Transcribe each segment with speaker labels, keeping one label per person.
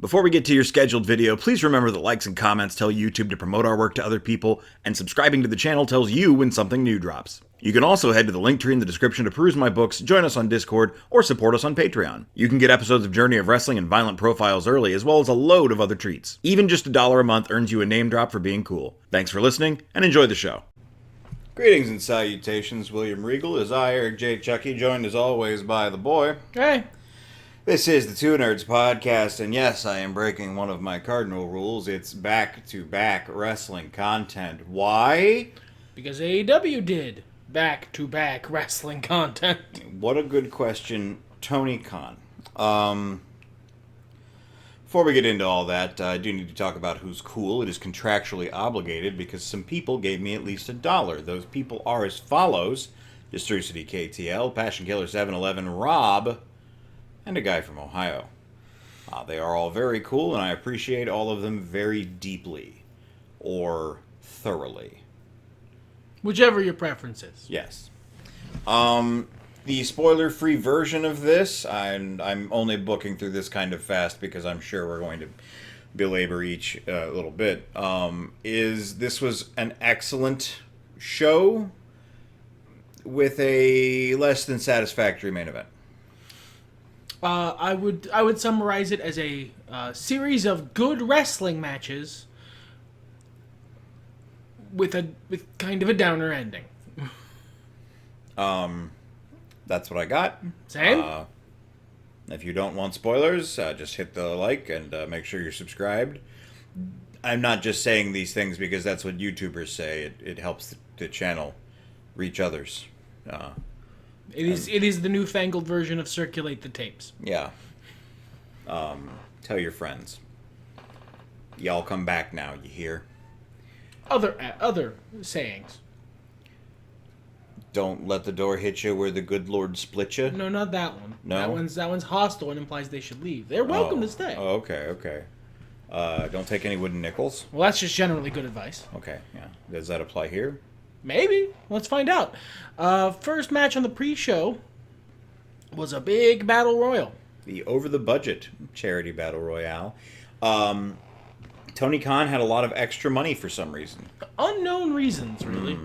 Speaker 1: Before we get to your scheduled video, please remember that likes and comments tell YouTube to promote our work to other people, and subscribing to the channel tells you when something new drops. You can also head to the link tree in the description to peruse my books, join us on Discord, or support us on Patreon. You can get episodes of Journey of Wrestling and Violent Profiles early, as well as a load of other treats. Even just $1 a month earns you a name drop for being cool. Thanks for listening, and enjoy the show. Greetings and salutations, William Regal, as I, Eric J. Chucky, joined as always by the boy.
Speaker 2: Hey.
Speaker 1: This is the Two Nerds Podcast, and yes, I am breaking one of my cardinal rules. It's back-to-back wrestling content. Why?
Speaker 2: Because AEW did back-to-back wrestling content.
Speaker 1: What a good question, Tony Khan. Before we get into all that, I do need to talk about who's cool. It is contractually obligated because some people gave me at least $1. Those people are as follows: Distrucity KTL, Passion Killer 711, Rob, and a guy from Ohio. They are all very cool, and I appreciate all of them very deeply. Or thoroughly.
Speaker 2: Whichever your preference is.
Speaker 1: Yes. The spoiler-free version of this, and I'm only booking through this kind of fast because I'm sure we're going to belabor each little bit, is this was an excellent show with a less than satisfactory main event.
Speaker 2: I would summarize it as a series of good wrestling matches with kind of a downer ending.
Speaker 1: That's what I got.
Speaker 2: Same.
Speaker 1: If you don't want spoilers, just hit the like and make sure you're subscribed. I'm not just saying these things because that's what YouTubers say. It helps the channel reach others.
Speaker 2: It is the newfangled version of circulate the tapes.
Speaker 1: Yeah. Tell your friends. Y'all come back now, you hear?
Speaker 2: Other sayings.
Speaker 1: Don't let the door hit you where the good Lord split you.
Speaker 2: No, not that one.
Speaker 1: No?
Speaker 2: That one's hostile and implies they should leave. They're welcome to stay.
Speaker 1: Oh, okay. Don't take any wooden nickels.
Speaker 2: Well, that's just generally good advice.
Speaker 1: Okay, yeah. Does that apply here?
Speaker 2: Maybe. Let's find out. First match on the pre-show was a big battle royal.
Speaker 1: The over-the-budget charity battle royale. Tony Khan had a lot of extra money for some reason.
Speaker 2: Unknown reasons, really.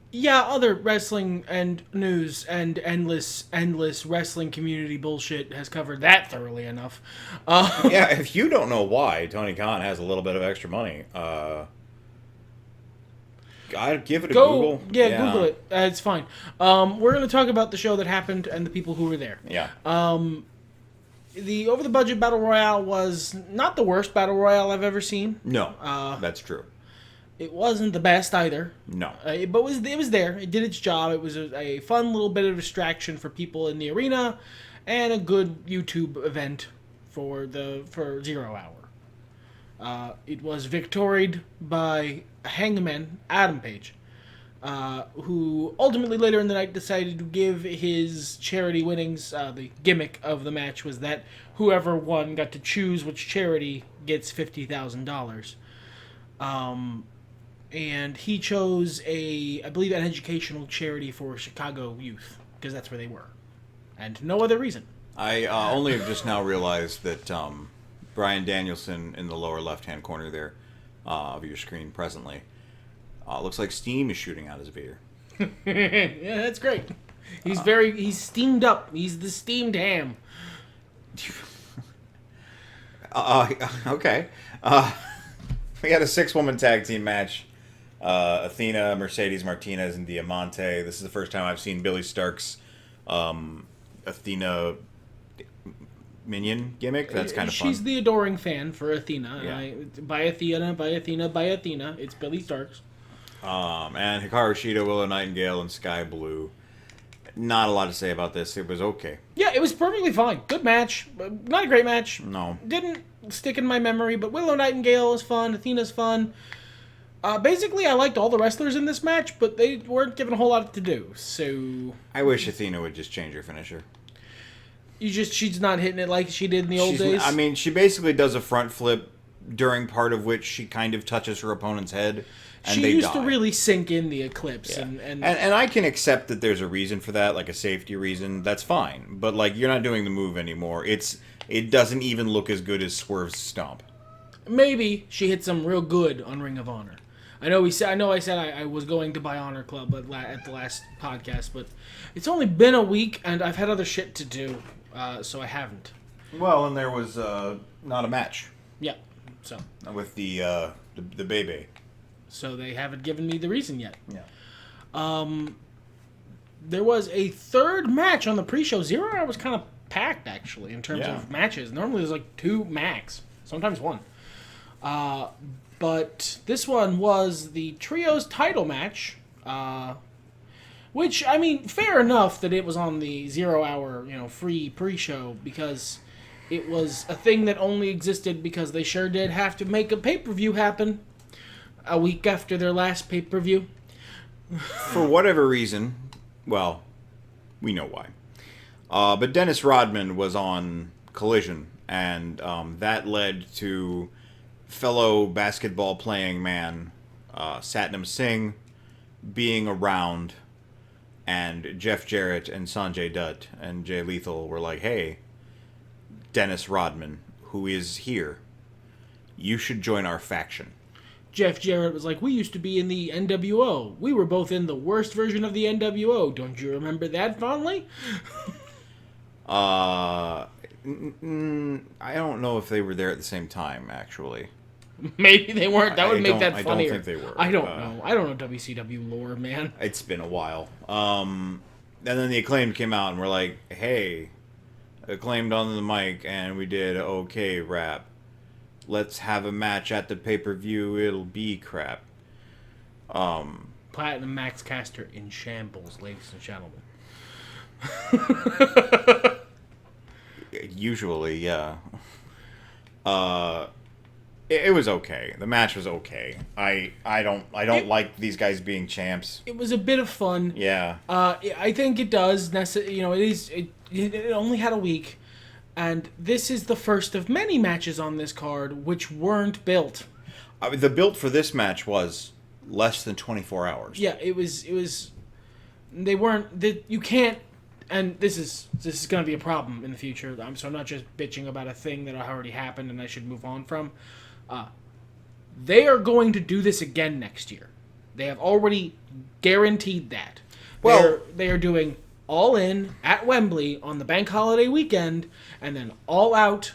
Speaker 2: Yeah, other wrestling and news and endless wrestling community bullshit has covered that thoroughly enough.
Speaker 1: Yeah, if you don't know why Tony Khan has a little bit of extra money, I'd give it a Google.
Speaker 2: Yeah, Google it. It's fine. We're going to talk about the show that happened and the people who were there.
Speaker 1: Yeah.
Speaker 2: The over-the-budget battle royale was not the worst battle royale I've ever seen.
Speaker 1: No, that's true.
Speaker 2: It wasn't the best either.
Speaker 1: No.
Speaker 2: But it was there. It did its job. It was a fun little bit of distraction for people in the arena and a good YouTube event for 0 Hour. It was victoried by Hangman Adam Page, who ultimately later in the night decided to give his charity winnings. The gimmick of the match was that whoever won got to choose which charity gets $50,000. And he chose I believe an educational charity for Chicago youth, because that's where they were. And no other reason.
Speaker 1: I only have just now realized that Bryan Danielson in the lower left-hand corner there of your screen presently looks like steam is shooting out his beer.
Speaker 2: Yeah, that's great. He's steamed up. He's the steamed ham.
Speaker 1: Okay. We had a 6-woman tag team match. Athena, Mercedes Martinez, and Diamante. This is the first time I've seen Billy Stark's Athena minion gimmick. That's kind of fun.
Speaker 2: She's the adoring fan for Athena.
Speaker 1: Yeah.
Speaker 2: By Athena. It's Billy Stark's.
Speaker 1: And Hikaru Shida, Willow Nightingale, and Sky Blue. Not a lot to say about this. It was okay.
Speaker 2: Yeah, it was perfectly fine. Good match. Not a great match.
Speaker 1: No.
Speaker 2: Didn't stick in my memory, but Willow Nightingale is fun. Athena's fun. Basically, I liked all the wrestlers in this match, but they weren't given a whole lot to do, so...
Speaker 1: I wish Athena would just change her finisher.
Speaker 2: She's not hitting it like she did in the old days?
Speaker 1: I mean, she basically does a front flip, during part of which she kind of touches her opponent's head. and
Speaker 2: she
Speaker 1: they
Speaker 2: used
Speaker 1: die.
Speaker 2: to really sink in the Eclipse,
Speaker 1: Yeah.
Speaker 2: and
Speaker 1: I can accept that there's a reason for that, like a safety reason. That's fine. But like, you're not doing the move anymore. It doesn't even look as good as Swerve's stomp.
Speaker 2: maybe she hit some real good on Ring of Honor. I know I said I was going to buy Honor Club at the last podcast, but it's only been a week and I've had other shit to do, so I haven't.
Speaker 1: Well, and there was not a match.
Speaker 2: Yeah, so
Speaker 1: With the Bebe.
Speaker 2: so they haven't given me the reason yet.
Speaker 1: Yeah.
Speaker 2: There was a third match on the pre-show. 0 Hour was kind of packed, actually, in terms of matches. Normally there's like 2 max, sometimes 1. But this one was the Trios title match, which, I mean, fair enough that it was on the 0 Hour, free pre-show, because it was a thing that only existed because they sure did have to make a pay-per-view happen a week after their last pay-per-view.
Speaker 1: For whatever reason, well, we know why. But Dennis Rodman was on Collision, and that led to fellow basketball-playing man Satnam Singh being around, and Jeff Jarrett and Sanjay Dutt and Jay Lethal were like, hey, Dennis Rodman, who is here, you should join our faction.
Speaker 2: Jeff Jarrett was like, we used to be in the NWO. We were both in the worst version of the NWO. Don't you remember that fondly?
Speaker 1: I don't know if they were there at the same time, actually.
Speaker 2: Maybe they weren't. That would make that funnier.
Speaker 1: I don't think they were.
Speaker 2: I don't know. I don't know WCW lore, man.
Speaker 1: It's been a while. And then the Acclaimed came out and were like, hey, Acclaimed on the mic, and we did okay rap. Let's have a match at the pay-per-view. It'll be crap.
Speaker 2: Platinum Max Caster in shambles, ladies and gentlemen.
Speaker 1: Usually, yeah. It was okay. The match was okay. I don't like these guys being champs.
Speaker 2: It was a bit of fun.
Speaker 1: Yeah.
Speaker 2: I think it does. It only had a week, and this is the first of many matches on this card which weren't built.
Speaker 1: I mean, the build for this match was less than 24 hours.
Speaker 2: Yeah, it was. They weren't. You can't. And this is going to be a problem in the future. So I'm not just bitching about a thing that already happened and I should move on from. They are going to do this again next year. They have already guaranteed that.
Speaker 1: Well,
Speaker 2: they are doing All In at Wembley on the bank holiday weekend, and then All Out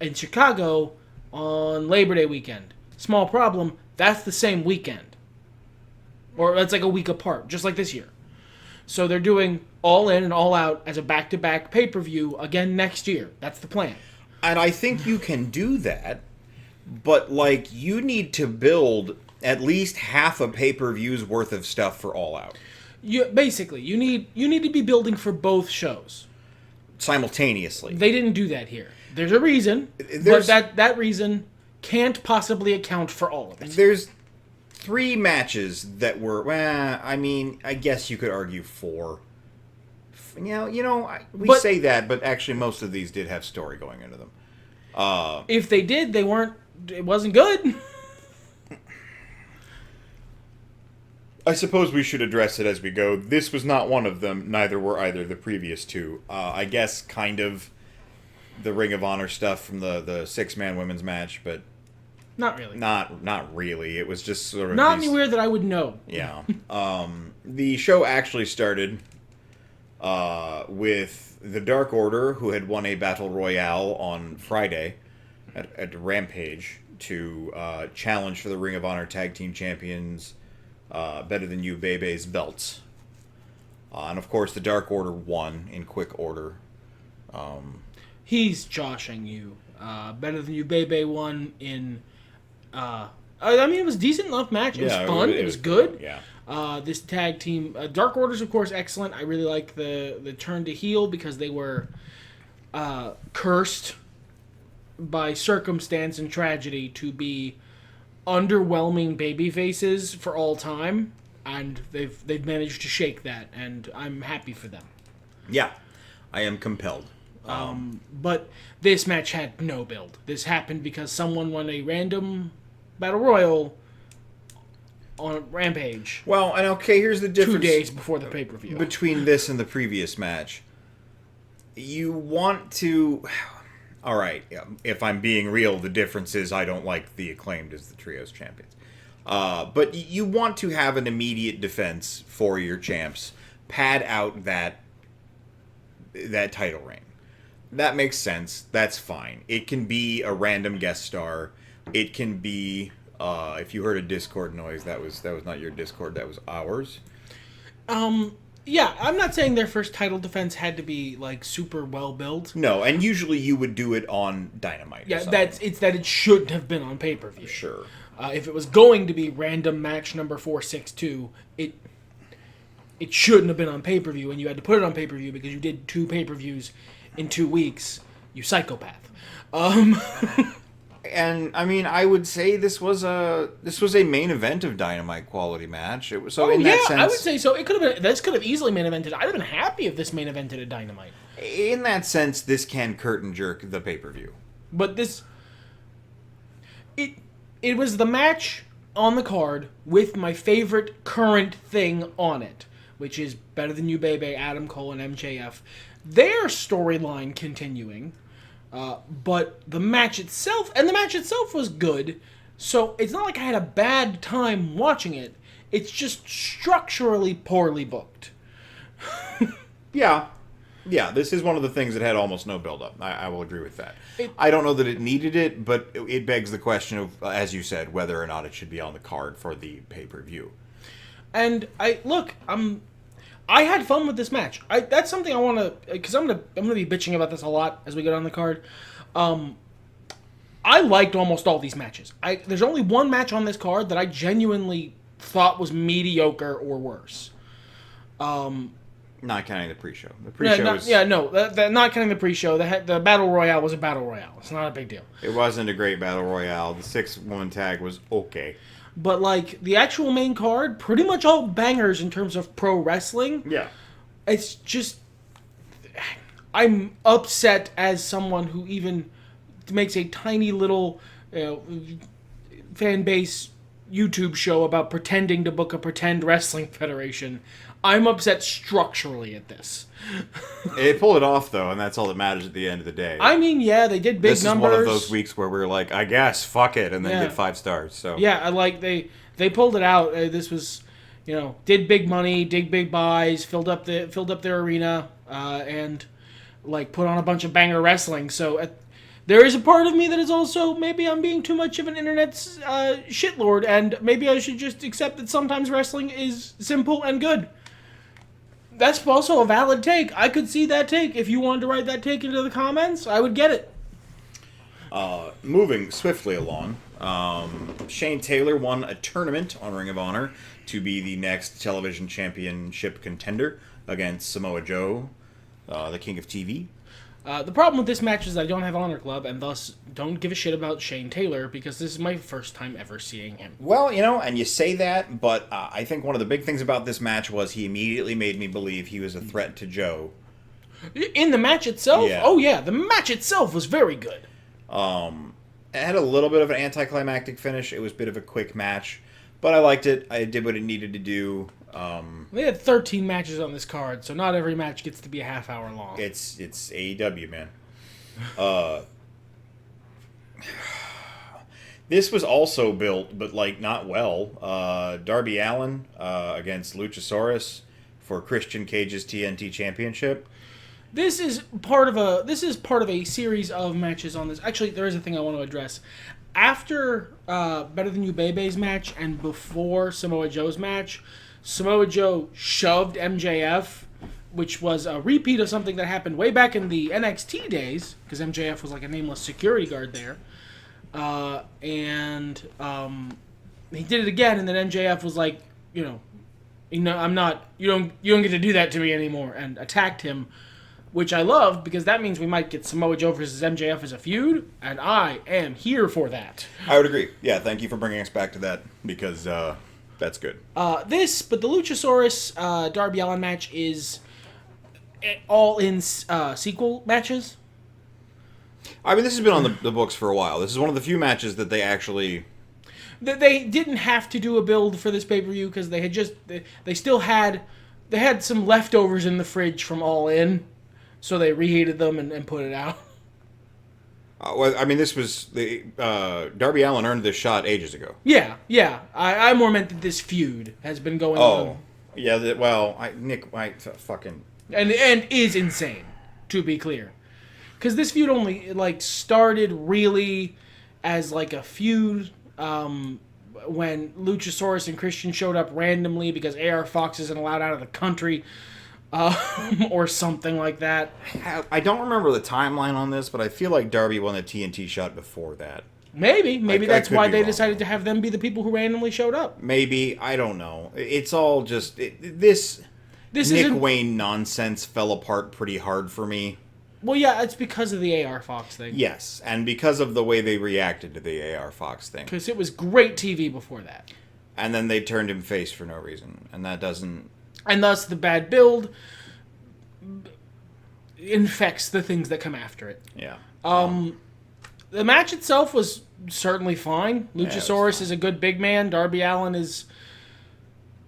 Speaker 2: in Chicago on Labor Day weekend. Small problem, that's the same weekend. Or that's like a week apart, just like this year. So they're doing All In and All Out as a back-to-back pay-per-view again next year. That's the plan.
Speaker 1: And I think you can do that, but like, you need to build at least half a pay-per-view's worth of stuff for All Out.
Speaker 2: You need to be building for both shows
Speaker 1: Simultaneously.
Speaker 2: They didn't do that here. There's a reason, but that reason can't possibly account for all of it.
Speaker 1: There's 3 matches that were, I mean, I guess you could argue 4. We say that, but actually most of these did have story going into them.
Speaker 2: If they did, it wasn't good.
Speaker 1: I suppose we should address it as we go. This was not one of them. Neither were either the previous 2. I guess kind of the Ring of Honor stuff from the 6-man women's match, but
Speaker 2: not really.
Speaker 1: Not really. It was just sort of
Speaker 2: not anywhere that I would know.
Speaker 1: Yeah. The show actually started with the Dark Order, who had won a Battle Royale on Friday at Rampage to challenge for the Ring of Honor Tag Team Champions Better Than You Bebe's belts. And of course, the Dark Order won in quick order.
Speaker 2: He's joshing you. Better Than You Bebe won in... I mean, it was a decent enough match. It was fun. It was good.
Speaker 1: Yeah.
Speaker 2: This tag team... Dark Order's, of course, excellent. I really like the turn to heel because they were cursed by circumstance and tragedy to be underwhelming baby faces for all time, and they've managed to shake that, and I'm happy for them.
Speaker 1: Yeah, I am compelled.
Speaker 2: But this match had no build. This happened because someone won a random battle royal on Rampage.
Speaker 1: Well, and okay, here's the difference.
Speaker 2: 2 days before the pay-per-view.
Speaker 1: Between this and the previous match. You want to... All right, if I'm being real, the difference is I don't like the Acclaimed as the Trios champions. But you want to have an immediate defense for your champs. Pad out that title reign. That makes sense. That's fine. It can be a random guest star. It can be... if you heard a Discord noise, that was not your Discord, that was ours.
Speaker 2: Yeah, I'm not saying their first title defense had to be like super well built.
Speaker 1: No, and usually you would do it on Dynamite.
Speaker 2: Yeah, that it shouldn't have been on pay-per-view.
Speaker 1: Sure.
Speaker 2: If it was going to be random match number 462, it shouldn't have been on pay-per-view, and you had to put it on pay-per-view because you did 2 pay-per-views in 2 weeks. You psychopath.
Speaker 1: And I mean, I would say this was a main event of Dynamite quality match. It was that sense.
Speaker 2: I would say so. This could have easily main evented. I'd have been happy if this main evented a Dynamite.
Speaker 1: In that sense, this can curtain jerk the pay-per-view.
Speaker 2: But it was the match on the card with my favorite current thing on it, which is Better Than You, Baby, Adam Cole, and MJF. Their storyline continuing. But the match itself was good, so it's not like I had a bad time watching it. It's just structurally poorly booked.
Speaker 1: Yeah, this is one of the things that had almost no build-up. I will agree with that. I don't know that it needed it, but it begs the question of, as you said, whether or not it should be on the card for the pay-per-view. And
Speaker 2: I had fun with this match. That's something I want to, because I'm gonna be bitching about this a lot as we get on the card. I liked almost all these matches. There's only one match on this card that I genuinely thought was mediocre or worse.
Speaker 1: Not counting the pre-show. The pre-show was...
Speaker 2: not counting the pre-show. The Battle Royale was a Battle Royale. It's not a big deal.
Speaker 1: It wasn't a great Battle Royale. The 6-woman tag was okay.
Speaker 2: But, like, the actual main card, pretty much all bangers in terms of pro wrestling.
Speaker 1: Yeah.
Speaker 2: It's just... I'm upset as someone who even makes a tiny little fan base YouTube show about pretending to book a pretend wrestling federation. I'm upset structurally at this.
Speaker 1: They pulled it off, though, and that's all that matters at the end of the day.
Speaker 2: I mean, yeah, they did big numbers. This is one
Speaker 1: of those weeks where we were like, I guess, fuck it, and then get 5 stars. So
Speaker 2: yeah, like they pulled it out. This was, did big money, did big buys, filled up their arena, and like put on a bunch of banger wrestling. So there is a part of me that is also, maybe I'm being too much of an internet shitlord, and maybe I should just accept that sometimes wrestling is simple and good. That's also a valid take. I could see that take. If you wanted to write that take into the comments, I would get it.
Speaker 1: Moving swiftly along, Shane Taylor won a tournament on Ring of Honor to be the next television championship contender against Samoa Joe, the King of TV.
Speaker 2: The problem with this match is I don't have Honor Club, and thus don't give a shit about Shane Taylor, because this is my first time ever seeing him.
Speaker 1: Well, and you say that, but I think one of the big things about this match was he immediately made me believe he was a threat to Joe.
Speaker 2: In the match itself?
Speaker 1: Yeah.
Speaker 2: Oh yeah, the match itself was very good.
Speaker 1: It had a little bit of an anticlimactic finish. It was a bit of a quick match, but I liked it. I did what it needed to do.
Speaker 2: They had 13 matches on this card, so not every match gets to be a half hour long.
Speaker 1: It's AEW, man. This was also built, but not well. Darby Allin against Luchasaurus for Christian Cage's TNT Championship.
Speaker 2: This is part of a series of matches on this. Actually, there is a thing I want to address. After Better Than You Bebe's match and before Samoa Joe's match, Samoa Joe shoved MJF, which was a repeat of something that happened way back in the NXT days, because MJF was like a nameless security guard there. And he did it again, and then MJF was like, I'm not, you don't get to do that to me anymore, and attacked him, which I love, because that means we might get Samoa Joe versus MJF as a feud, and I am here for that.
Speaker 1: I would agree. Yeah, thank you for bringing us back to that, because that's good.
Speaker 2: But the Luchasaurus Darby Allin match is all in sequel matches.
Speaker 1: I mean, this has been on the books for a while. This is one of the few matches that they actually
Speaker 2: They didn't have to do a build for this pay-per-view because they had they had some leftovers in the fridge from All In, so they reheated them and put it out.
Speaker 1: Well, I mean, this was Darby Allin earned this shot ages ago.
Speaker 2: Yeah. I more meant that this feud has been going on.
Speaker 1: Oh, yeah. Nick, fucking
Speaker 2: and is insane, to be clear, because this feud only started really as a feud when Luchasaurus and Christian showed up randomly because AR Fox isn't allowed out of the country. Or something like that.
Speaker 1: I don't remember the timeline on this, but I feel like Darby won the TNT shot before that.
Speaker 2: Maybe that's why they decided to have them be the people who randomly showed up.
Speaker 1: Maybe, I don't know. It's all just this Nick Wayne nonsense fell apart pretty hard for me.
Speaker 2: Well, yeah, it's because of the AR Fox thing.
Speaker 1: Yes, and because of the way they reacted to the AR Fox thing.
Speaker 2: Because it was great TV before that.
Speaker 1: And then they turned him face for no reason, and that doesn't.
Speaker 2: And thus, the bad build infects the things that come after it.
Speaker 1: Yeah.
Speaker 2: The match itself was certainly fine. Luchasaurus is a good big man. Darby Allin is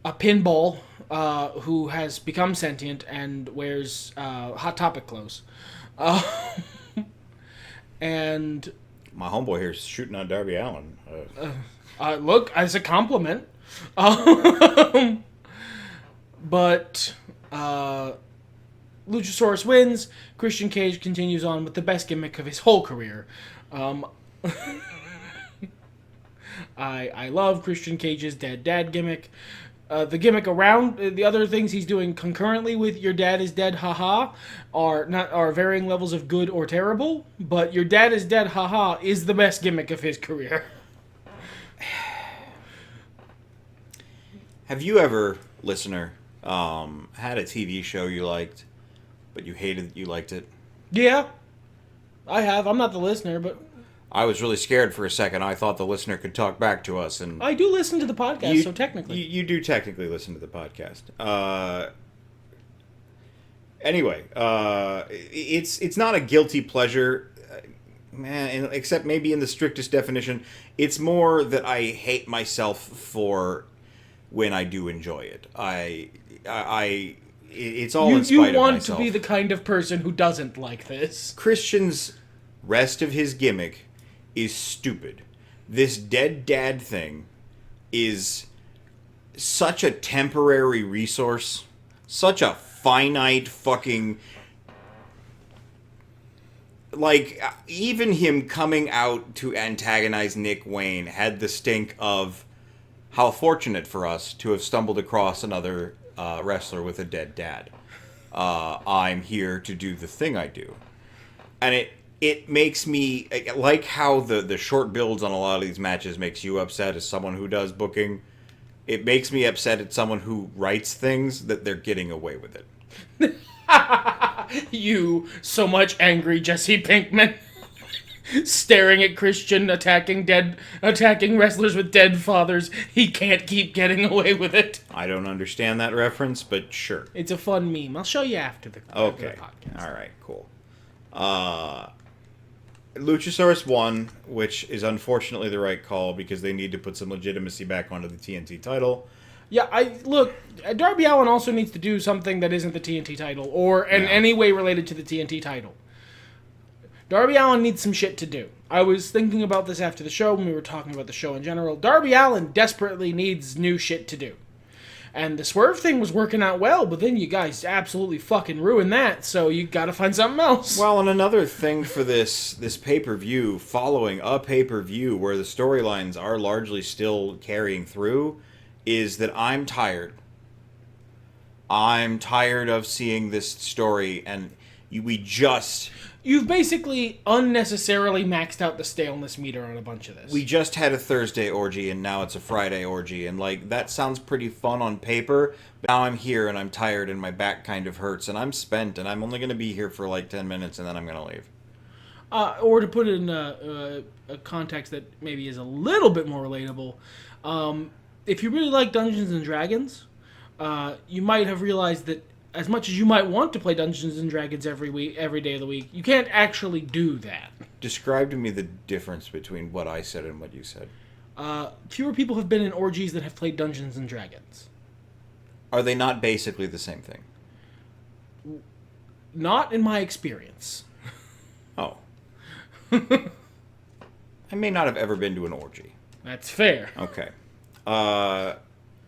Speaker 2: a pinball who has become sentient and wears Hot Topic clothes. And
Speaker 1: my homeboy here is shooting on Darby Allin.
Speaker 2: Look, as a compliment. But Luchasaurus wins. Christian Cage continues on with the best gimmick of his whole career. I love Christian Cage's dead dad gimmick. The gimmick around the other things he's doing concurrently with your dad is dead, haha, are varying levels of good or terrible. But your dad is dead, haha, is the best gimmick of his career.
Speaker 1: Have you ever, listener, had a TV show you liked, but you hated that you liked it?
Speaker 2: Yeah, I have. I'm not the listener, but
Speaker 1: I was really scared for a second. I thought the listener could talk back to us, and
Speaker 2: I do listen to the podcast, so technically
Speaker 1: you do technically listen to the podcast. Anyway, it's not a guilty pleasure, man. Except maybe in the strictest definition, it's more that I hate myself for when I do enjoy it. It's all in spite of myself.
Speaker 2: You want to be the kind of person who doesn't like this.
Speaker 1: Christian's rest of his gimmick is stupid. This dead dad thing is such a temporary resource, such a finite fucking... even him coming out to antagonize Nick Wayne had the stink of how fortunate for us to have stumbled across another wrestler with a dead dad. I'm here to do the thing I do. And it makes me, like how the short builds on a lot of these matches makes you upset as someone who does booking, it makes me upset at someone who writes things that they're getting away with it.
Speaker 2: You, so much angry Jesse Pinkman. Staring at Christian attacking wrestlers with dead fathers. He can't keep getting away with it.
Speaker 1: I don't understand that reference, but sure.
Speaker 2: It's a fun meme. I'll show you after the podcast.
Speaker 1: All right, cool. Luchasaurus won, which is unfortunately the right call because they need to put some legitimacy back onto the TNT title.
Speaker 2: Yeah, Darby Allin also needs to do something that isn't the TNT title or in any way related to the TNT title. Darby Allin needs some shit to do. I was thinking about this after the show when we were talking about the show in general. Darby Allin desperately needs new shit to do. And the Swerve thing was working out well, but then you guys absolutely fucking ruined that, so you gotta find something else.
Speaker 1: Well, and another thing for this pay-per-view, following a pay-per-view where the storylines are largely still carrying through, is that I'm tired. I'm tired of seeing this story, and You've basically unnecessarily maxed out the staleness meter on a bunch of this. We just had a Thursday orgy, and now it's a Friday orgy, and, that sounds pretty fun on paper, but now I'm here, and I'm tired, and my back kind of hurts, and I'm spent, and I'm only going to be here for, 10 minutes, and then I'm going to leave.
Speaker 2: Or to put it in a context that maybe is a little bit more relatable, if you really like Dungeons & Dragons, you might have realized that as much as you might want to play Dungeons & Dragons every day of the week, you can't actually do that.
Speaker 1: Describe to me the difference between what I said and what you said.
Speaker 2: Fewer people have been in orgies than have played Dungeons and Dragons.
Speaker 1: Are they not basically the same thing?
Speaker 2: Not in my experience.
Speaker 1: Oh. I may not have ever been to an orgy.
Speaker 2: That's fair.
Speaker 1: Okay.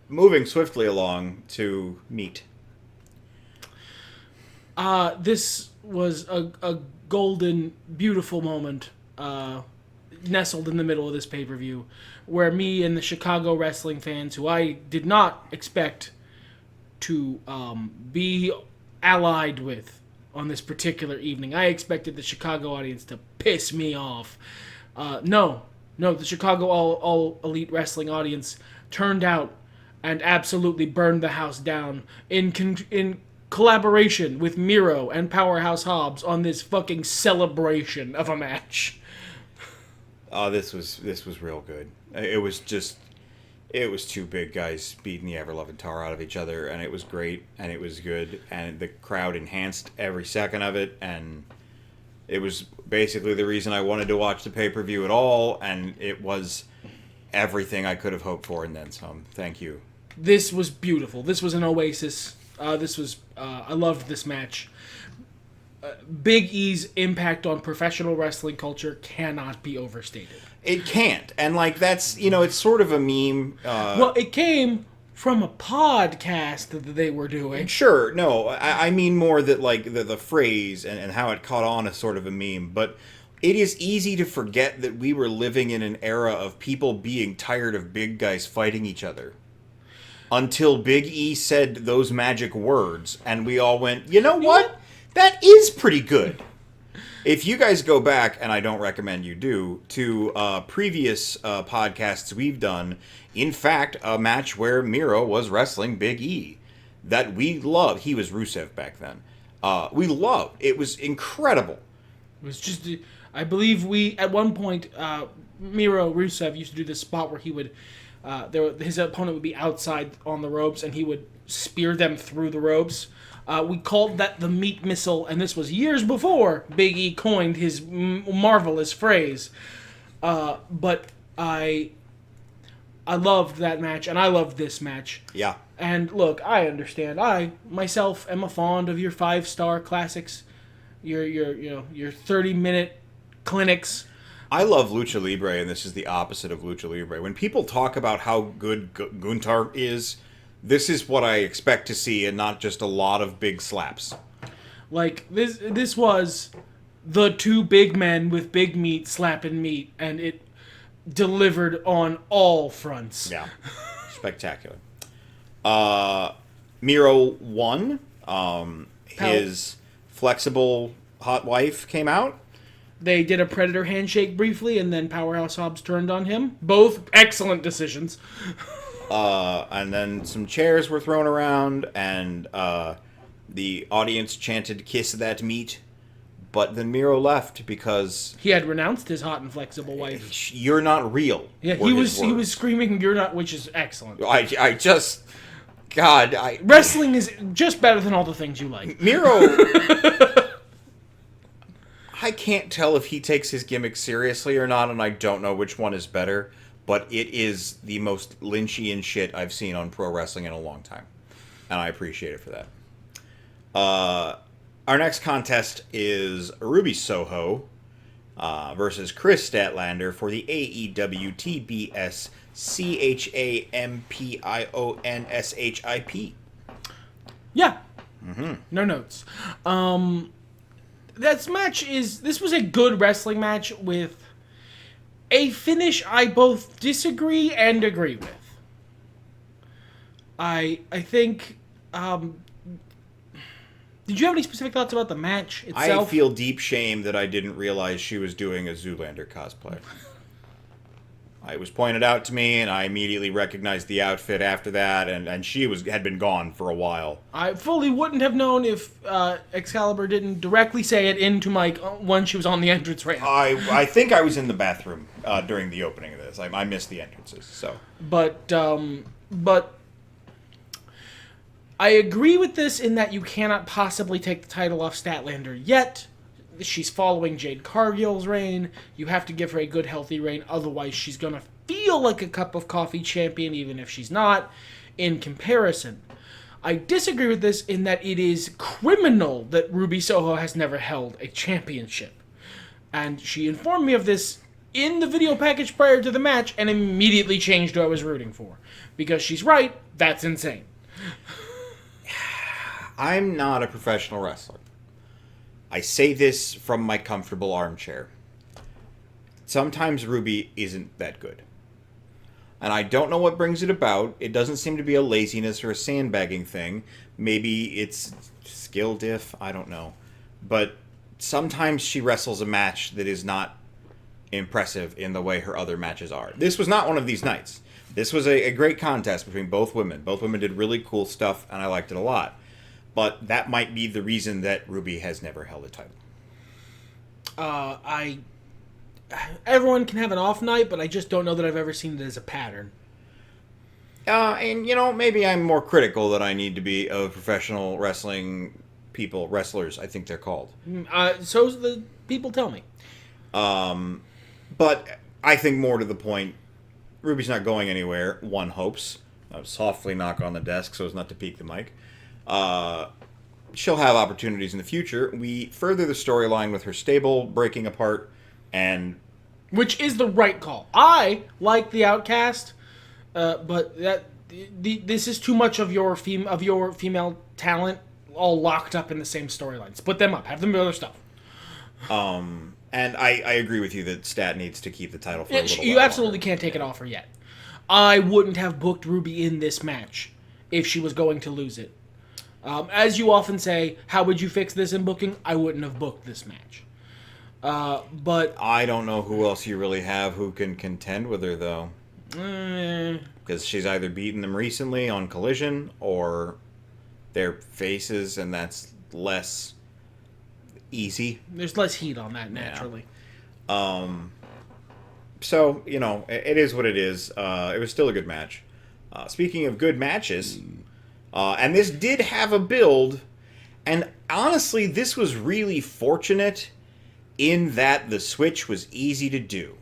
Speaker 1: Moving swiftly along to meat.
Speaker 2: This was a golden, beautiful moment nestled in the middle of this pay-per-view where me and the Chicago wrestling fans, who I did not expect to be allied with on this particular evening. I expected the Chicago audience to piss me off. No, the Chicago All Elite Wrestling audience turned out and absolutely burned the house down in collaboration with Miro and Powerhouse Hobbs on this fucking celebration of a match.
Speaker 1: Oh, this was real good. It was two big guys beating the ever-loving tar out of each other, and it was great, and it was good, and the crowd enhanced every second of it, and it was basically the reason I wanted to watch the pay-per-view at all, and it was everything I could have hoped for and then some. Thank you.
Speaker 2: This was beautiful. This was an oasis. I loved this match. Big E's impact on professional wrestling culture cannot be overstated.
Speaker 1: It can't. And, that's, it's sort of a meme.
Speaker 2: Well, it came from a podcast that they were doing.
Speaker 1: Sure. No, I mean more that, the phrase and how it caught on as sort of a meme. But it is easy to forget that we were living in an era of people being tired of big guys fighting each other. Until Big E said those magic words, and we all went, you know what? That is pretty good. If you guys go back, and I don't recommend you do, to previous podcasts we've done, in fact, a match where Miro was wrestling Big E, that we loved. He was Rusev back then. We loved. It was incredible.
Speaker 2: It was just, I believe at one point, Miro Rusev used to do this spot where he would, his opponent would be outside on the ropes, and he would spear them through the ropes. We called that the meat missile, and this was years before Big E coined his marvelous phrase. But I loved that match, and I loved this match.
Speaker 1: Yeah.
Speaker 2: And look, I understand. I myself am a fond of your 5-star classics, your 30-minute clinics.
Speaker 1: I love Lucha Libre, and this is the opposite of Lucha Libre. When people talk about how good Guntar is, this is what I expect to see, and not just a lot of big slaps.
Speaker 2: This was the two big men with big meat slapping meat, and it delivered on all fronts.
Speaker 1: Yeah, spectacular. Miro won. His flexible hot wife came out.
Speaker 2: They did a Predator handshake briefly, and then Powerhouse Hobbs turned on him. Both excellent decisions.
Speaker 1: And then some chairs were thrown around, and the audience chanted, "Kiss that meat." But then Miro left because
Speaker 2: he had renounced his hot and flexible wife.
Speaker 1: You're not real.
Speaker 2: Yeah, he was screaming, "You're not," which is excellent. Wrestling is just better than all the things you like.
Speaker 1: Miro, I can't tell if he takes his gimmick seriously or not, and I don't know which one is better. But it is the most Lynchian shit I've seen on pro wrestling in a long time. And I appreciate it for that. Our next contest is Ruby Soho versus Kris Statlander for the AEW TBS CHAMPIONSHIP.
Speaker 2: Yeah.
Speaker 1: Mm-hmm.
Speaker 2: No notes. This was a good wrestling match with a finish I both disagree and agree with. I think, did you have any specific thoughts about the match itself?
Speaker 1: I feel deep shame that I didn't realize she was doing a Zoolander cosplay. It was pointed out to me, and I immediately recognized the outfit after that, and she had been gone for a while.
Speaker 2: I fully wouldn't have known if Excalibur didn't directly say it into Mike when she was on the entrance ramp.
Speaker 1: I think I was in the bathroom during the opening of this. I missed the entrances, so.
Speaker 2: But I agree with this in that you cannot possibly take the title off Statlander yet. She's following Jade Cargill's reign. You have to give her a good, healthy reign. Otherwise, she's going to feel still like a cup of coffee champion, even if she's not, in comparison. I disagree with this in that it is criminal that Ruby Soho has never held a championship. And she informed me of this in the video package prior to the match and immediately changed who I was rooting for. Because she's right, that's insane.
Speaker 1: I'm not a professional wrestler. I say this from my comfortable armchair. Sometimes Ruby isn't that good. And I don't know what brings it about. It doesn't seem to be a laziness or a sandbagging thing. Maybe it's skill diff. I don't know. But sometimes she wrestles a match that is not impressive in the way her other matches are. This was not one of these nights. This was a great contest between both women. Both women did really cool stuff, and I liked it a lot. But that might be the reason that Ruby has never held a title.
Speaker 2: Everyone can have an off night, but I just don't know that I've ever seen it as a pattern.
Speaker 1: And, maybe I'm more critical than I need to be of professional wrestling people. Wrestlers, I think they're called.
Speaker 2: So the people tell me.
Speaker 1: But I think more to the point, Ruby's not going anywhere, one hopes. I'll softly knock on the desk so as not to peek the mic. She'll have opportunities in the future. We further the storyline with her stable breaking apart, and
Speaker 2: which is the right call. I like the Outcast, but this is too much of your female talent all locked up in the same storyline. Split them up. Have them do other stuff.
Speaker 1: And I agree with you that Stat needs to keep the title for a little while.
Speaker 2: You absolutely can't take it off her yet. I wouldn't have booked Ruby in this match if she was going to lose it. As you often say, how would you fix this in booking? I wouldn't have booked this match. But
Speaker 1: I don't know who else you really have who can contend with her, though. Because she's either beaten them recently on Collision, or they're faces, and that's less easy.
Speaker 2: There's less heat on that, naturally.
Speaker 1: Yeah. So, it is what it is. It was still a good match. Speaking of good matches, and this did have a build, and honestly, this was really fortunate in that the switch was easy to do.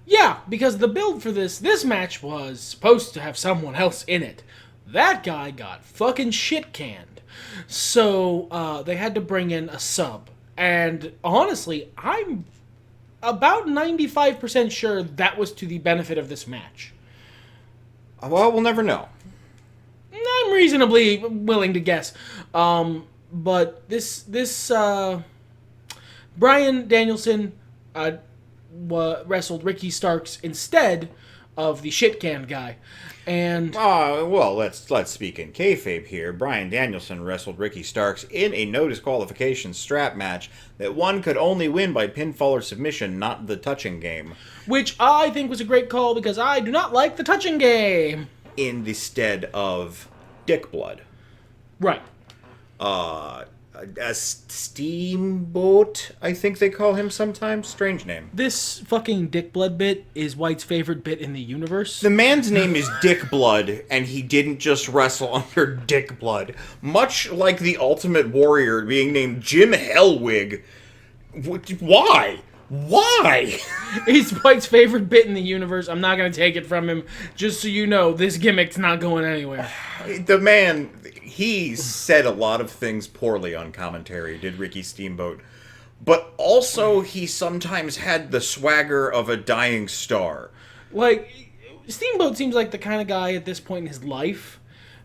Speaker 2: Yeah, because the build for this match was supposed to have someone else in it. That guy got fucking shit canned. So, they had to bring in a sub. And honestly, I'm about 95% sure that was to the benefit of this match.
Speaker 1: Well, we'll never know.
Speaker 2: I'm reasonably willing to guess. But this Bryan Danielson wrestled Ricky Starks instead of the shit-canned guy. And
Speaker 1: well, let's speak in kayfabe here. Bryan Danielson wrestled Ricky Starks in a no disqualification strap match that one could only win by pinfall or submission, not the touching game.
Speaker 2: Which I think was a great call because I do not like the touching game.
Speaker 1: In the stead of Dick Blood.
Speaker 2: Right.
Speaker 1: A Steamboat, I think they call him sometimes. Strange name.
Speaker 2: This fucking Dick Blood bit is White's favorite bit in the universe.
Speaker 1: The man's name is Dick Blood, and he didn't just wrestle under Dick Blood. Much like the Ultimate Warrior being named Jim Hellwig. Why? Why?
Speaker 2: It's White's favorite bit in the universe. I'm not going to take it from him. Just so you know, this gimmick's not going anywhere.
Speaker 1: The man, he said a lot of things poorly on commentary, did Ricky Steamboat. But also, he sometimes had the swagger of a dying star.
Speaker 2: Like, Steamboat seems like the kind of guy at this point in his life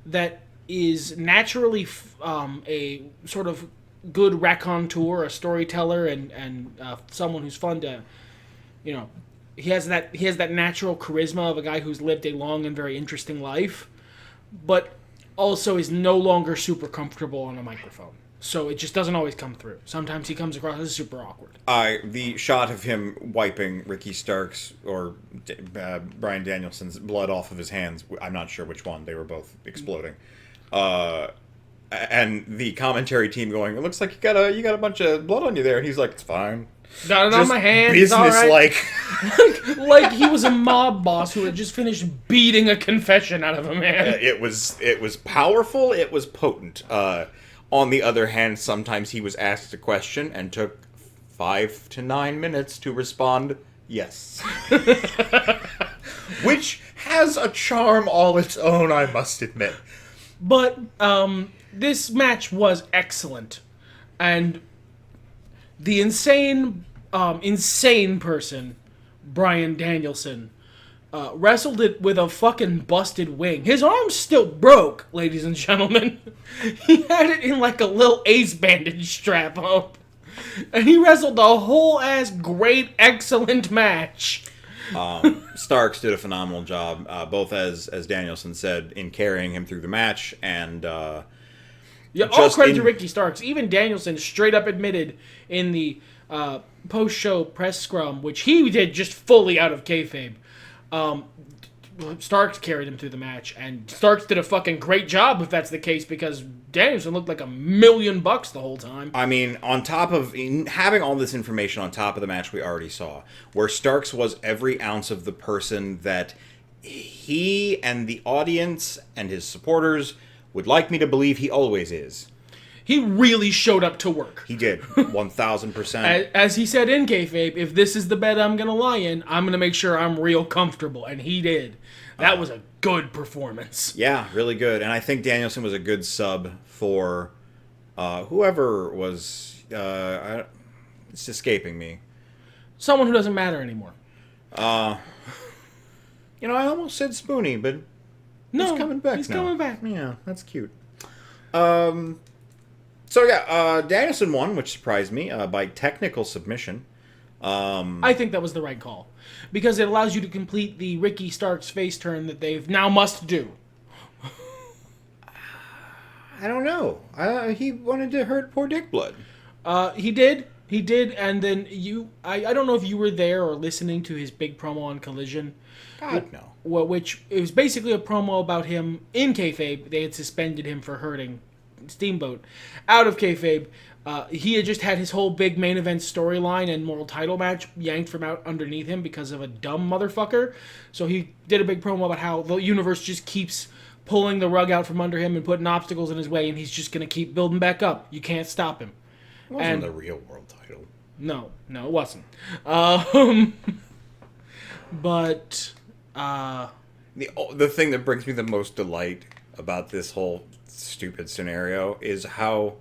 Speaker 2: that is naturally a sort of good raconteur, a storyteller, and someone who's fun to, he has that natural charisma of a guy who's lived a long and very interesting life, but also is no longer super comfortable on a microphone. So it just doesn't always come through. Sometimes he comes across as super awkward.
Speaker 1: The shot of him wiping Ricky Starks or Bryan Danielson's blood off of his hands, I'm not sure which one, they were both exploding. And the commentary team going, it looks like you got a bunch of blood on you there. And he's like, it's fine.
Speaker 2: Got it on my hands.
Speaker 1: Business-like.
Speaker 2: Right. like he was a mob boss who had just finished beating a confession out of a man.
Speaker 1: It was powerful. It was potent. On the other hand, sometimes he was asked a question and took 5 to 9 minutes to respond, yes. Which has a charm all its own, I must admit.
Speaker 2: But this match was excellent. And the insane person, Bryan Danielson, wrestled it with a fucking busted wing. His arm still broke, ladies and gentlemen. He had it in like a little ace bandage strap up. And he wrestled the whole ass great, excellent match.
Speaker 1: Starks did a phenomenal job, both as Danielson said, in carrying him through the match, and all
Speaker 2: credit to Ricky Starks. Even Danielson straight up admitted in the post-show press scrum, which he did just fully out of kayfabe. Starks carried him through the match, and Starks did a fucking great job if that's the case, because Danielson looked like $1 million the whole time.
Speaker 1: I mean, on top of having all this information on top of the match we already saw, where Starks was every ounce of the person that he and the audience and his supporters would like me to believe he always is.
Speaker 2: He really showed up to work.
Speaker 1: He did, 1,000%.
Speaker 2: As he said in kayfabe, if this is the bed I'm going to lie in, I'm going to make sure I'm real comfortable. And he did. That was a good performance.
Speaker 1: Yeah, really good. And I think Danielson was a good sub for whoever was... it's escaping me.
Speaker 2: Someone who doesn't matter anymore.
Speaker 1: I almost said Spoonie, but
Speaker 2: no,
Speaker 1: he's coming back
Speaker 2: he's
Speaker 1: now.
Speaker 2: coming back.
Speaker 1: Yeah, that's cute. Danielson won, which surprised me, by technical submission.
Speaker 2: I think that was the right call. Because it allows you to complete the Ricky Starks face turn that they've now must do.
Speaker 1: I don't know. He wanted to hurt poor Dick Blood.
Speaker 2: He did, and then I don't know if you were there or listening to his big promo on Collision.
Speaker 1: God, no.
Speaker 2: Which, it was basically a promo about him in kayfabe. They had suspended him for hurting Steamboat. Out of kayfabe, he had just had his whole big main event storyline and world title match yanked from out underneath him because of a dumb motherfucker. So he did a big promo about how the universe just keeps pulling the rug out from under him and putting obstacles in his way, and he's just going to keep building back up. You can't stop him.
Speaker 1: It wasn't the real world title.
Speaker 2: No, it wasn't. But
Speaker 1: the thing that brings me the most delight about this whole stupid scenario is how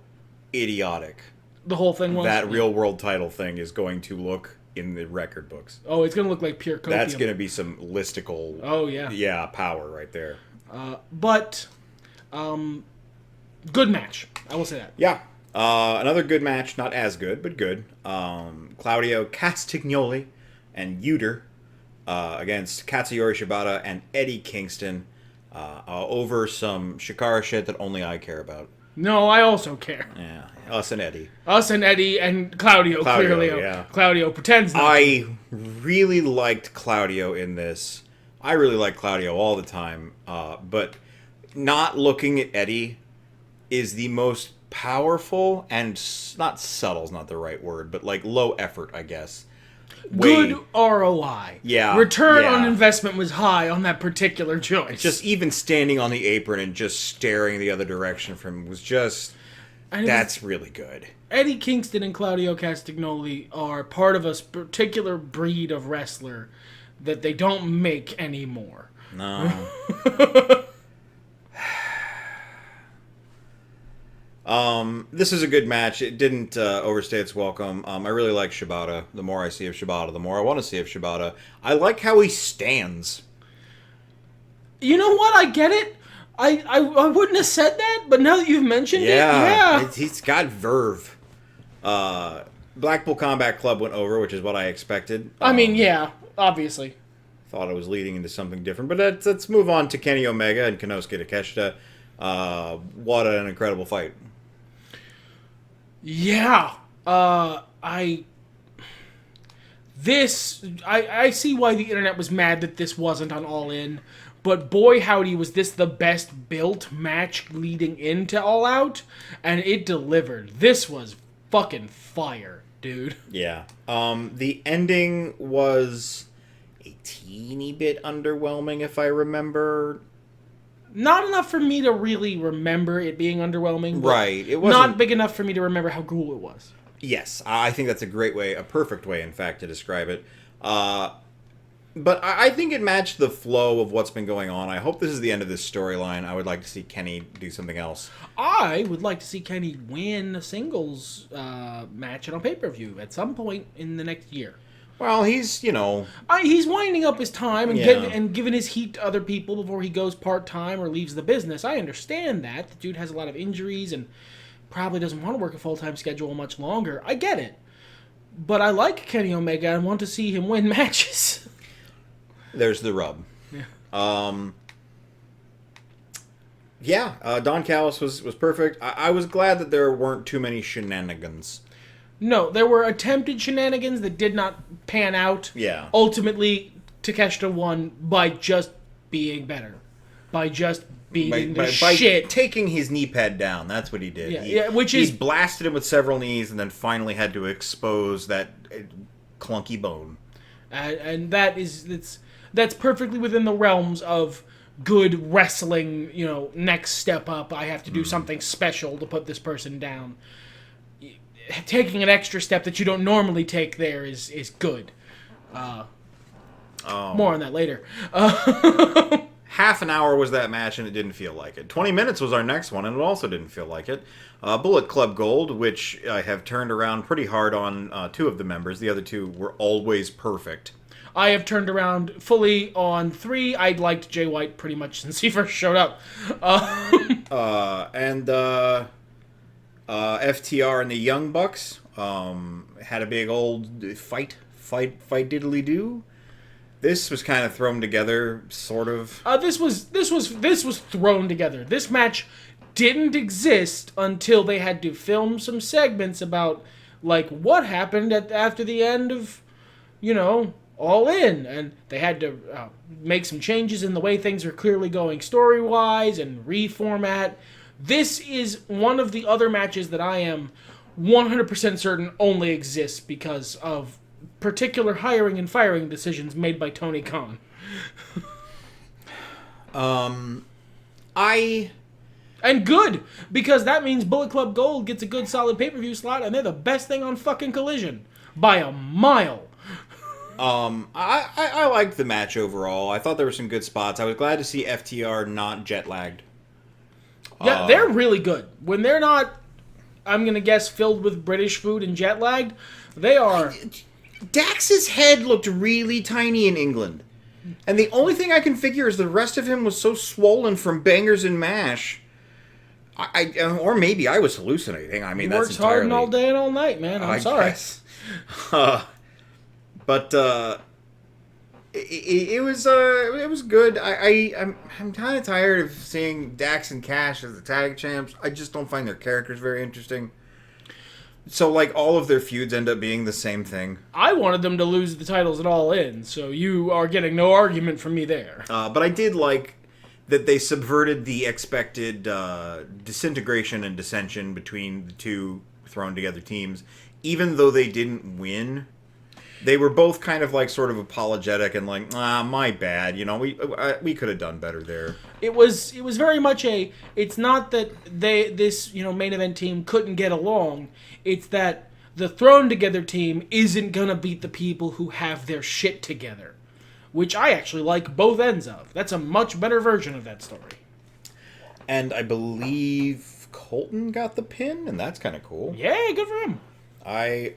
Speaker 1: idiotic
Speaker 2: the whole thing was.
Speaker 1: That real world title thing is going to look in the record books.
Speaker 2: Oh, it's going to look like pure copium.
Speaker 1: That's going to be some listicle.
Speaker 2: Oh yeah.
Speaker 1: Yeah, power right there.
Speaker 2: But good match. I will say that.
Speaker 1: Yeah. Another good match, not as good, but good. Claudio Castagnoli and Yuter against Katsuyori Shibata and Eddie Kingston over some Shikara shit that only I care about.
Speaker 2: No, I also care.
Speaker 1: Yeah, us and Eddie.
Speaker 2: Us and Eddie and Claudio clearly.
Speaker 1: Yeah.
Speaker 2: Claudio pretends not
Speaker 1: I really liked Claudio in this. I really like Claudio all the time, but not looking at Eddie is the most powerful and not subtle is not the right word, but like low effort, I guess.
Speaker 2: Good ROI.
Speaker 1: Yeah.
Speaker 2: Return on investment was high on that particular choice.
Speaker 1: Just even standing on the apron and just staring the other direction from him was just... That's really good.
Speaker 2: Eddie Kingston and Claudio Castagnoli are part of a particular breed of wrestler that they don't make anymore.
Speaker 1: No. This is a good match. It didn't overstay its welcome. I really like Shibata. The more I see of Shibata, the more I want to see of Shibata. I like how he stands.
Speaker 2: You know what? I get it. I wouldn't have said that, but now that you've mentioned it, yeah.
Speaker 1: He's got verve. Blackpool Combat Club went over, which is what I expected.
Speaker 2: I mean, yeah, obviously.
Speaker 1: Thought it was leading into something different, but let's move on to Kenny Omega and Konosuke Takeshita. What an incredible fight.
Speaker 2: Yeah. I see why the internet was mad that this wasn't on All In, but boy howdy was this the best built match leading into All Out, and it delivered. This was fucking fire, dude.
Speaker 1: Yeah. The ending was a teeny bit underwhelming, if I remember.
Speaker 2: Not enough for me to really remember it being underwhelming.
Speaker 1: Right. It wasn't...
Speaker 2: Not big enough for me to remember how cool it was.
Speaker 1: Yes. I think that's a great way, a perfect way, in fact, to describe it. But I think it matched the flow of what's been going on. I hope this is the end of this storyline. I would like to see Kenny do something else.
Speaker 2: I would like to see Kenny win a singles match on a pay-per-view at some point in the next year.
Speaker 1: Well, he's,
Speaker 2: he's winding up his time and
Speaker 1: Yeah.
Speaker 2: giving his heat to other people before he goes part-time or leaves the business. I understand that. The dude has a lot of injuries and probably doesn't want to work a full-time schedule much longer. I get it. But I like Kenny Omega and want to see him win matches.
Speaker 1: There's the rub.
Speaker 2: Yeah.
Speaker 1: Don Callis was perfect. I was glad that there weren't too many shenanigans.
Speaker 2: No, there were attempted shenanigans that did not pan out.
Speaker 1: Yeah.
Speaker 2: Ultimately, Takeshita won by just being better. By just beating the shit.
Speaker 1: By taking his knee pad down. That's what he did.
Speaker 2: Yeah,
Speaker 1: He blasted him with several knees and then finally had to expose that clunky bone.
Speaker 2: And that's perfectly within the realms of good wrestling, next step up. I have to do something special to put this person down. Taking an extra step that you don't normally take there is good. More on that later.
Speaker 1: Half an hour was that match, and it didn't feel like it. 20 minutes was our next one, and it also didn't feel like it. Bullet Club Gold, which I have turned around pretty hard on two of the members. The other two were always perfect.
Speaker 2: I have turned around fully on 3. I'd liked Jay White pretty much since he first showed up.
Speaker 1: FTR and the Young Bucks had a big old fight diddly-doo. This was kind of thrown together, sort of.
Speaker 2: This was thrown together. This match didn't exist until they had to film some segments about what happened after the end of, All In, and they had to make some changes in the way things are clearly going story-wise and reformat. This is one of the other matches that I am 100% certain only exists because of particular hiring and firing decisions made by Tony Khan. And good, because that means Bullet Club Gold gets a good solid pay-per-view slot, and they're the best thing on fucking Collision. By a mile.
Speaker 1: I liked the match overall. I thought there were some good spots. I was glad to see FTR not jet-lagged.
Speaker 2: Yeah, they're really good. When they're not, I'm going to guess, filled with British food and jet-lagged, they are...
Speaker 1: Dax's head looked really tiny in England. And the only thing I can figure is the rest of him was so swollen from bangers and mash. Or maybe I was hallucinating. I mean,
Speaker 2: he
Speaker 1: that's
Speaker 2: works
Speaker 1: entirely...
Speaker 2: hard and all day and all night, man. I'm sorry.
Speaker 1: But it was good. I'm kind of tired of seeing Dax and Cash as the tag champs. I just don't find their characters very interesting. So all of their feuds end up being the same thing.
Speaker 2: I wanted them to lose the titles at All In, so you are getting no argument from me there.
Speaker 1: But I did like that they subverted the expected disintegration and dissension between the two thrown together teams, even though they didn't win. They were both kind of sort of apologetic and my bad. We could have done better there.
Speaker 2: It was very much it's not that this main event team couldn't get along. It's that the thrown together team isn't gonna beat the people who have their shit together, which I actually like both ends of. That's a much better version of that story.
Speaker 1: And I believe Colton got the pin, and that's kind of cool.
Speaker 2: Yeah, good for him.
Speaker 1: I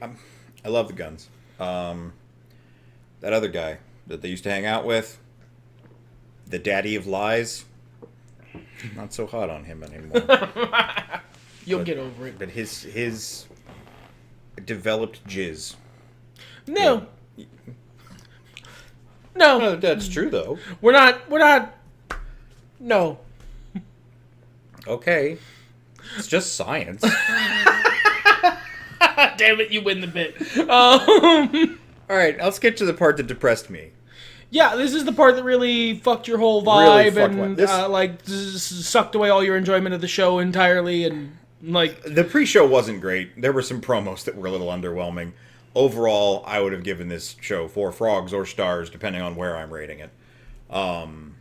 Speaker 1: love the Guns. That other guy that they used to hang out with, the daddy of lies, not so hot on him anymore.
Speaker 2: You'll get over it.
Speaker 1: But his developed jizz.
Speaker 2: No.
Speaker 1: Yeah.
Speaker 2: No.
Speaker 1: That's true, though.
Speaker 2: We're not. No.
Speaker 1: Okay. It's just science.
Speaker 2: Damn it, you win the bit.
Speaker 1: Alright, let's get to the part that depressed me.
Speaker 2: Yeah, this is the part that really fucked your whole vibe and sucked away all your enjoyment of the show entirely. And
Speaker 1: the pre-show wasn't great. There were some promos that were a little underwhelming. Overall, I would have given this show 4 frogs or stars, depending on where I'm rating it. And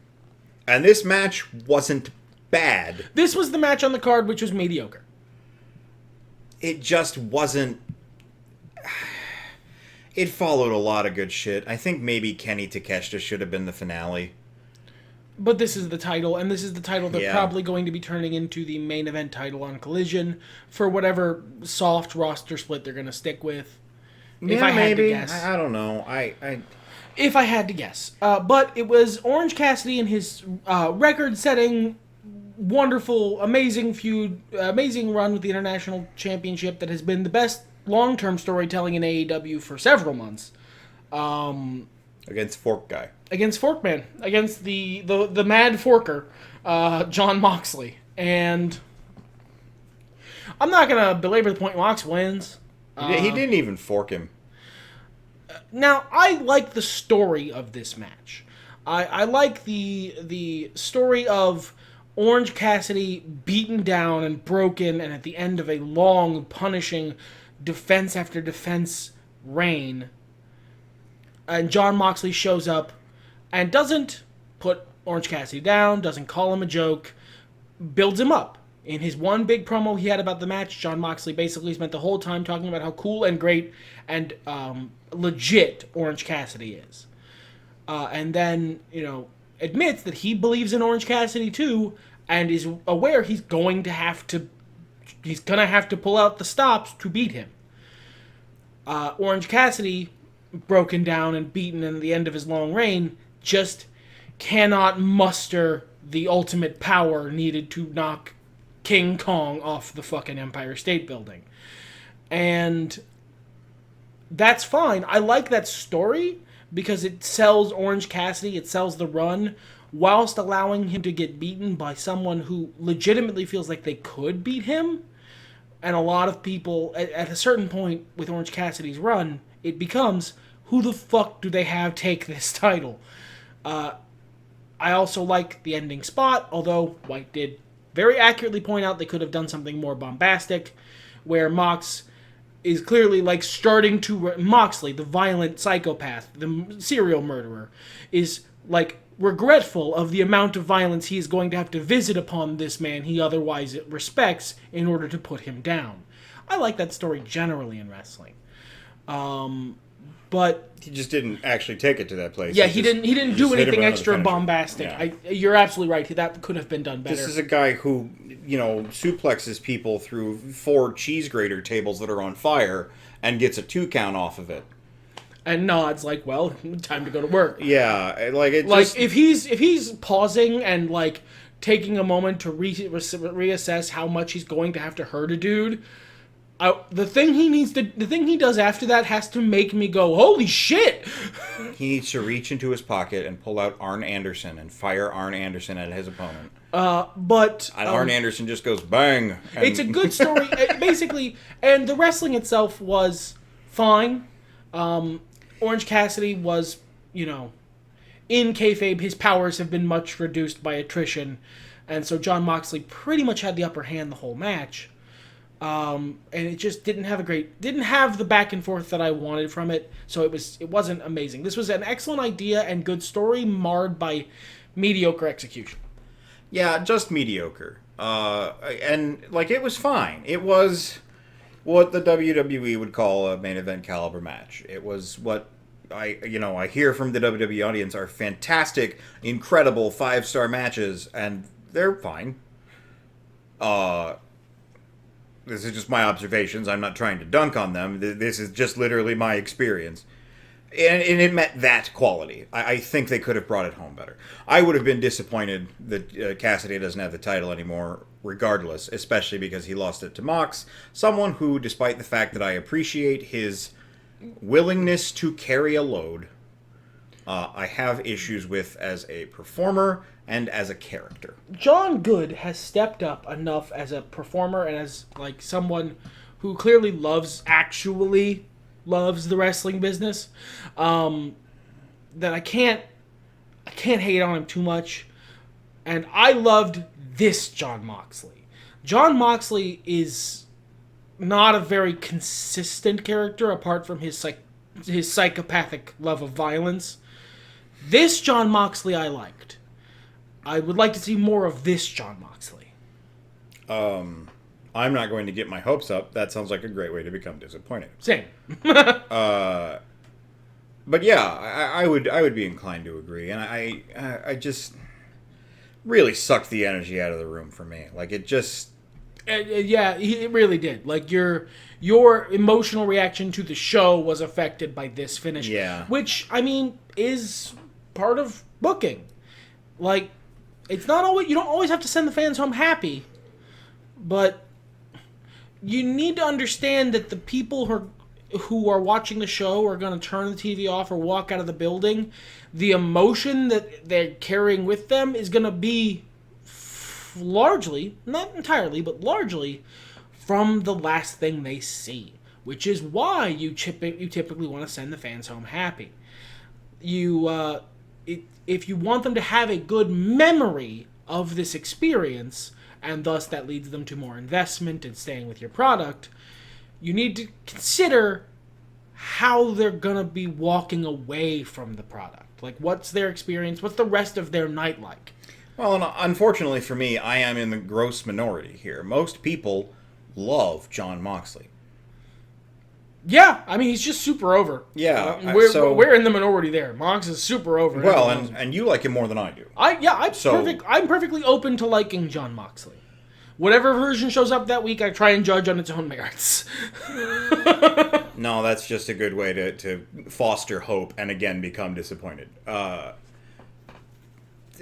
Speaker 1: this match wasn't bad.
Speaker 2: This was the match on the card, which was mediocre.
Speaker 1: It just wasn't... It followed a lot of good shit. I think maybe Kenny Takeshita should have been the finale.
Speaker 2: But this is the title, and this is the title they're
Speaker 1: Yeah.
Speaker 2: probably going to be turning into the main event title on Collision for whatever soft roster split they're going to stick with.
Speaker 1: Yeah,
Speaker 2: if I had
Speaker 1: maybe.
Speaker 2: to guess.
Speaker 1: I don't know.
Speaker 2: If I had to guess. But it was Orange Cassidy and his record-setting, wonderful, amazing feud, amazing run with the International Championship that has been the best long-term storytelling in AEW for several months.
Speaker 1: Against Fork Guy.
Speaker 2: Against Forkman. Against the Mad Forker, Jon Moxley. And I'm not going to belabor the point. Mox wins.
Speaker 1: He didn't even fork him.
Speaker 2: Now, I like the story of this match. I like the story of Orange Cassidy beaten down and broken, and at the end of a long, punishing defense after defense reign, and Jon Moxley shows up and doesn't put Orange Cassidy down, doesn't call him a joke, builds him up. In his one big promo he had about the match, Jon Moxley basically spent the whole time talking about how cool and great and legit Orange Cassidy is. And then, admits that he believes in Orange Cassidy too, and is aware he's going to have to pull out the stops to beat him. Orange Cassidy, broken down and beaten at the end of his long reign, just cannot muster the ultimate power needed to knock King Kong off the fucking Empire State Building. And that's fine. I like that story because it sells Orange Cassidy, it sells the run, whilst allowing him to get beaten by someone who legitimately feels like they could beat him. And a lot of people, at a certain point with Orange Cassidy's run, it becomes, who the fuck do they have take this title? I also like the ending spot, although White did very accurately point out they could have done something more bombastic, where Mox is clearly starting to... Moxley, the violent psychopath, the serial murderer, is regretful of the amount of violence he is going to have to visit upon this man he otherwise respects in order to put him down. I like that story generally in wrestling. But
Speaker 1: he just didn't actually take it to that place.
Speaker 2: Yeah, he didn't do anything extra bombastic.
Speaker 1: Yeah.
Speaker 2: You're absolutely right. That could have been done better.
Speaker 1: This is a guy who, suplexes people through 4 cheese grater tables that are on fire and gets a 2 count off of it.
Speaker 2: And nods well, time to go to work.
Speaker 1: Yeah,
Speaker 2: if he's pausing and taking a moment to reassess how much he's going to have to hurt a dude, the thing he does after that has to make me go, holy shit!
Speaker 1: He needs to reach into his pocket and pull out Arn Anderson and fire Arn Anderson at his opponent.
Speaker 2: And
Speaker 1: Arn Anderson just goes bang.
Speaker 2: It's a good story, basically, and the wrestling itself was fine. Orange Cassidy was, in kayfabe, his powers have been much reduced by attrition, and so Jon Moxley pretty much had the upper hand the whole match. And it just didn't have the back and forth that I wanted from it, so it wasn't amazing. This was an excellent idea and good story, marred by mediocre execution.
Speaker 1: Yeah, just mediocre. And it was fine. It was what the WWE would call a main event caliber match. It was what I hear from the WWE audience are fantastic, incredible 5-star matches, and they're fine. This is just my observations. I'm not trying to dunk on them. This is just literally my experience. And it met that quality. I think they could have brought it home better. I would have been disappointed that Cassidy doesn't have the title anymore, regardless, especially because he lost it to Mox, someone who, despite the fact that I appreciate his willingness to carry a load, I have issues with as a performer and as a character.
Speaker 2: John Good has stepped up enough as a performer and as someone who clearly actually loves the wrestling business, that I can't hate on him too much. And I loved this Jon Moxley. Jon Moxley is not a very consistent character apart from his psychopathic love of violence. This Jon Moxley I liked. I would like to see more of this Jon Moxley.
Speaker 1: I'm not going to get my hopes up. That sounds like a great way to become disappointed.
Speaker 2: Same.
Speaker 1: But yeah, I would be inclined to agree, and I just really sucked the energy out of the room for me. Like it just.
Speaker 2: Yeah, it really did. Like your emotional reaction to the show was affected by this finish.
Speaker 1: Yeah.
Speaker 2: Which, I mean, is part of booking. Like, it's not always, you don't always have to send the fans home happy, but you need to understand that the people who are watching the show are going to turn the TV off or walk out of the building. The emotion that they're carrying with them is going to be largely, not entirely, but largely from the last thing they see, which is why you typically want to send the fans home happy. If you want them to have a good memory of this experience, and thus that leads them to more investment and staying with your product, you need to consider how they're going to be walking away from the product. Like, what's their experience? What's the rest of their night like?
Speaker 1: Well, and unfortunately for me, I am in the gross minority here. Most people love Jon Moxley.
Speaker 2: Yeah, I mean, he's just super over.
Speaker 1: Yeah,
Speaker 2: we're in the minority there. Mox is super over.
Speaker 1: Well, and you like him more than I do.
Speaker 2: I'm perfectly open to liking Jon Moxley. Whatever version shows up that week, I try and judge on its own merits.
Speaker 1: No, that's just a good way to foster hope and again become disappointed.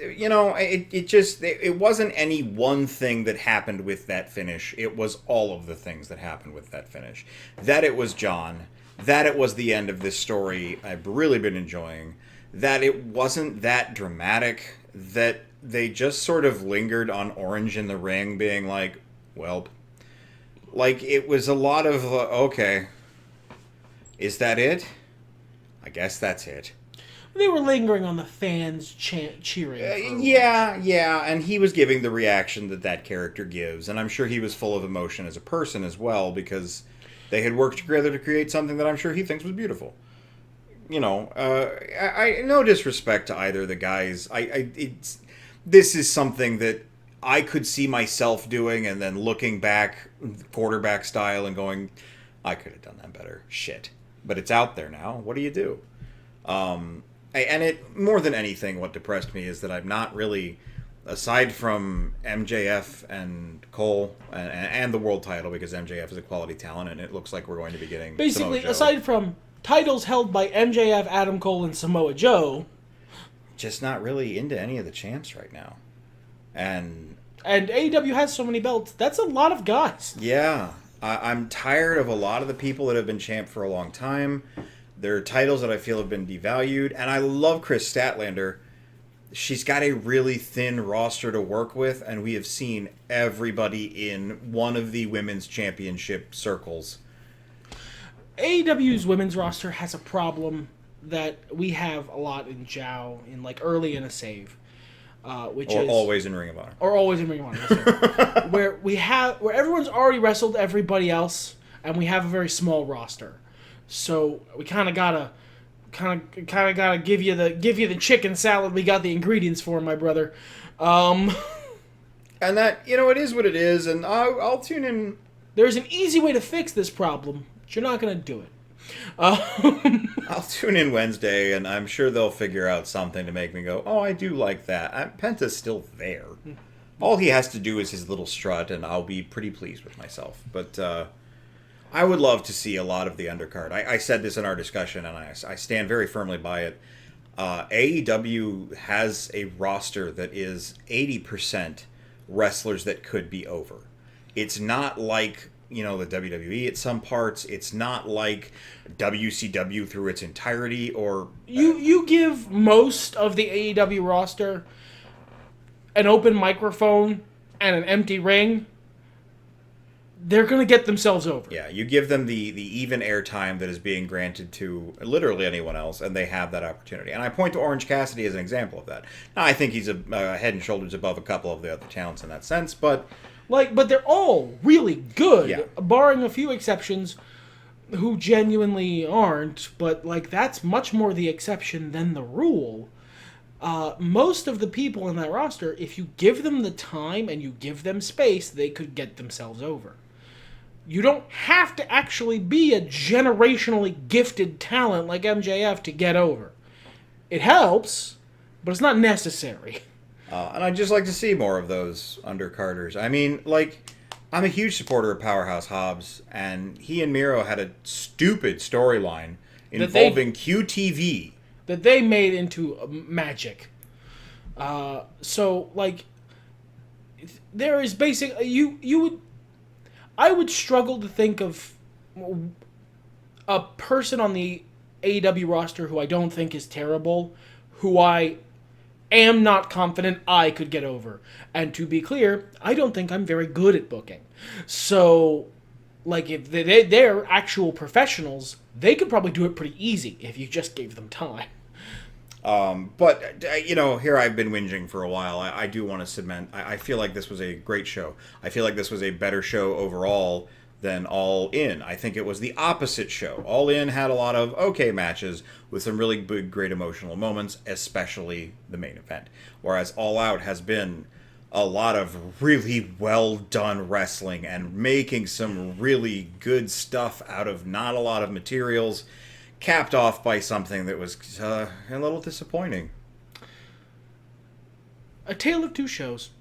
Speaker 1: It wasn't any one thing that happened with that finish. It was all of the things that happened with that finish. That it was Jon. That it was the end of this story I've really been enjoying. That it wasn't that dramatic. That they just sort of lingered on Orange in the ring being like, well, like it was a lot of, okay, is that it? I guess that's it.
Speaker 2: They were lingering on the fans cheering.
Speaker 1: Yeah, and he was giving the reaction that character gives, and I'm sure he was full of emotion as a person as well, because they had worked together to create something that I'm sure he thinks was beautiful. I no disrespect to either of the guys. This is something that I could see myself doing, and then looking back, quarterback style, and going, I could have done that better. Shit. But it's out there now. What do you do? And it, more than anything, what depressed me is that I'm not really, aside from MJF and Cole and the world title, because MJF is a quality talent, and it looks like we're going to be getting
Speaker 2: basically,
Speaker 1: Samoa Joe.
Speaker 2: Aside from titles held by MJF, Adam Cole, and Samoa Joe,
Speaker 1: just not really into any of the champs right now. And
Speaker 2: AEW has so many belts. That's a lot of guys.
Speaker 1: Yeah. I'm tired of a lot of the people that have been champ for a long time. There are titles that I feel have been devalued. And I love Kris Statlander. She's got a really thin roster to work with. And we have seen everybody in one of the women's championship circles.
Speaker 2: AEW's women's roster has a problem that we have a lot in JOW, in like early in a save. Which is
Speaker 1: always in Ring of Honor.
Speaker 2: Or always in Ring of Honor. where everyone's already wrestled everybody else, and we have a very small roster. So we kind of gotta give you the chicken salad. We got the ingredients for, my brother. And
Speaker 1: that, it is what it is, and I'll tune in.
Speaker 2: There's an easy way to fix this problem, but you're not gonna do it.
Speaker 1: I'll tune in Wednesday, and I'm sure they'll figure out something to make me go, oh, I do like that. Penta's still there. All he has to do is his little strut, and I'll be pretty pleased with myself. But I would love to see a lot of the undercard. I said this in our discussion, and I stand very firmly by it. AEW has a roster that is 80% wrestlers that could be over. It's not like the WWE at some parts. It's not like WCW through its entirety, or
Speaker 2: you give most of the AEW roster an open microphone and an empty ring, they're gonna get themselves over.
Speaker 1: Yeah, you give them the even airtime that is being granted to literally anyone else, and they have that opportunity. And I point to Orange Cassidy as an example of that. Now, I think he's a head and shoulders above a couple of the other talents in that sense, but
Speaker 2: they're all really good,
Speaker 1: yeah,
Speaker 2: barring a few exceptions who genuinely aren't, but that's much more the exception than the rule. Most of the people in that roster, if you give them the time and you give them space, they could get themselves over. You don't have to actually be a generationally gifted talent like MJF to get over. It helps, but it's not necessary.
Speaker 1: And I'd just like to see more of those undercarders. I mean, like, I'm a huge supporter of Powerhouse Hobbs, and he and Miro had a stupid storyline involving QTV.
Speaker 2: That they made into magic. So, like, there is basically... I would struggle to think of a person on the AEW roster who I don't think is terrible, who I am not confident I could get over. And to be clear, I don't think I'm very good at booking. So, like, if they're actual professionals, they could probably do it pretty easy if you just gave them time.
Speaker 1: But, you know, here I've been whinging for a while. I do want to cement. I feel like this was a great show. I feel like this was a better show overall than All In. I think it was the opposite show. All In had a lot of okay matches with some really big, great emotional moments, especially the main event. Whereas All Out has been a lot of really well done wrestling and making some really good stuff out of not a lot of materials, capped off by something that was a little disappointing.
Speaker 2: A tale of two shows.